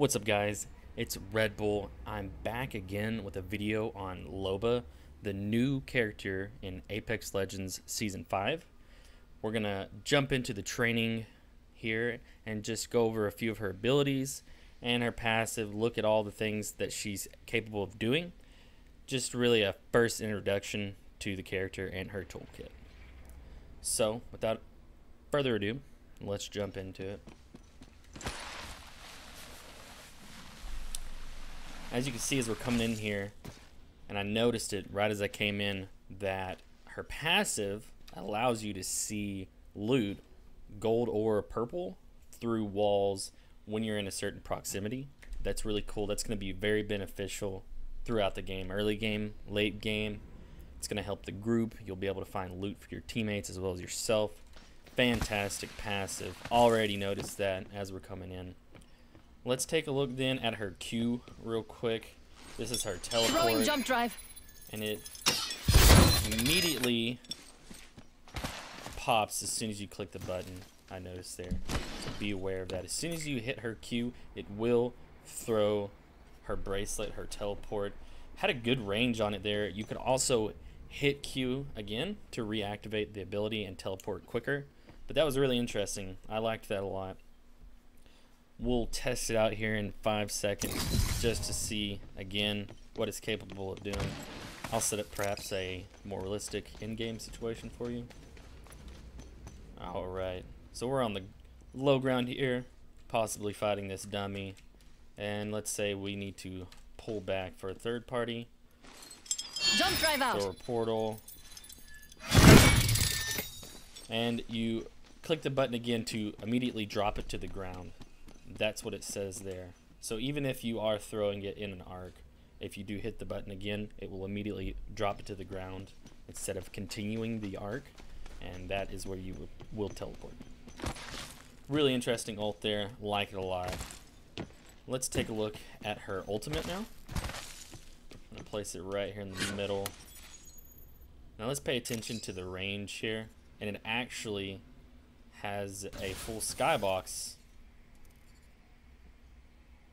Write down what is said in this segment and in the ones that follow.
What's up, guys? It's Red Bull. I'm back again with a video on Loba, the new character in Apex Legends Season 5. We're going to jump into the training here and just go over a few of her abilities and her passive, look at all the things that she's capable of doing. Just really a first introduction to the character and her toolkit. So, without further ado, let's jump into it. As you can see, as we're coming in here, and I noticed it right as I came in, that her passive allows you to see loot, gold or purple, through walls when you're in a certain proximity. That's really cool. That's going to be very beneficial throughout the game. Early game, late game. It's going to help the group. You'll be able to find loot for your teammates as well as yourself. Fantastic passive. Already noticed that as we're coming in. Let's take a look then at her Q real quick. This is her teleport. Throwing jump drive. And it immediately pops as soon as you click the button. I noticed there. So be aware of that. As soon as you hit her Q, it will throw her bracelet, her teleport. Had a good range on it there. You could also hit Q again to reactivate the ability and teleport quicker. But that was really interesting. I liked that a lot. We'll test it out here in 5 seconds just to see again what it's capable of doing. I'll set up perhaps a more realistic in-game situation for you. Alright, so we're on the low ground here, possibly fighting this dummy. And let's say we need to pull back for a third party. Jump drive out. Throw a portal. And you click the button again to immediately drop it to the ground. That's what it says there. So even if you are throwing it in an arc, if you do hit the button again, it will immediately drop it to the ground instead of continuing the arc, and that is where you will teleport. Really interesting ult there. Like it a lot. Let's take a look at her ultimate now. I'm gonna place it right here in the middle. Now let's pay attention to the range here, and it actually has a full skybox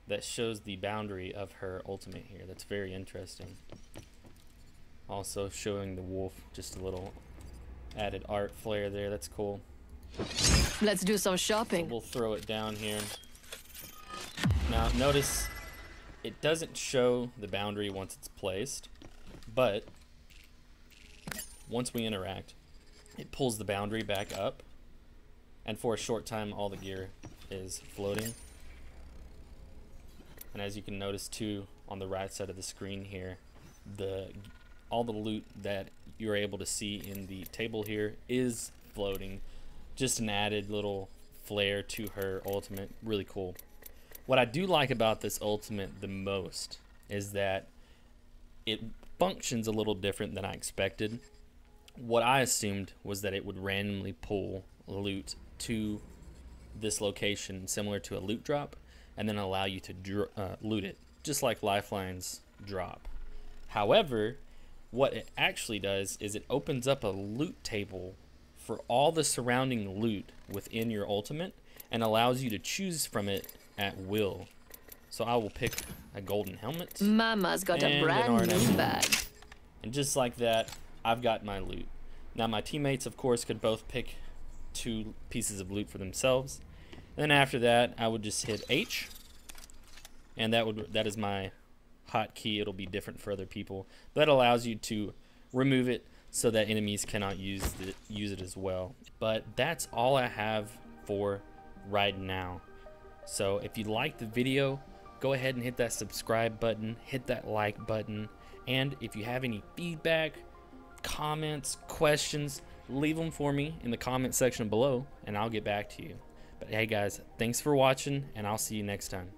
that shows the boundary of her ultimate here. That's very interesting. Also showing the wolf, just a little added art flair there. That's cool. Let's do some shopping. So we'll throw it down here. Now notice it doesn't show the boundary once it's placed, but once we interact, it pulls the boundary back up, and for a short time all the gear is floating. And as you can notice too, on the right side of the screen here, all the loot that you're able to see in the table here is floating. Just an added little flair to her ultimate. Really cool. What I do like about this ultimate the most is that it functions a little different than I expected. What I assumed was that it would randomly pull loot to this location similar to a loot drop, and then allow you to loot it, just like Lifeline's drop. However, what it actually does is it opens up a loot table for all the surrounding loot within your ultimate and allows you to choose from it at will. So I will pick a golden helmet. Mama's got a brand new bag. And just like that, I've got my loot. Now my teammates, of course, could both pick 2 pieces of loot for themselves. And then after that, I would just hit H, and that is my hotkey. It'll be different for other people. That allows you to remove it so that enemies cannot use it as well. But that's all I have for right now. So if you liked the video, go ahead and hit that subscribe button, hit that like button, and if you have any feedback, comments, questions, leave them for me in the comment section below, and I'll get back to you. But hey guys, thanks for watching, and I'll see you next time.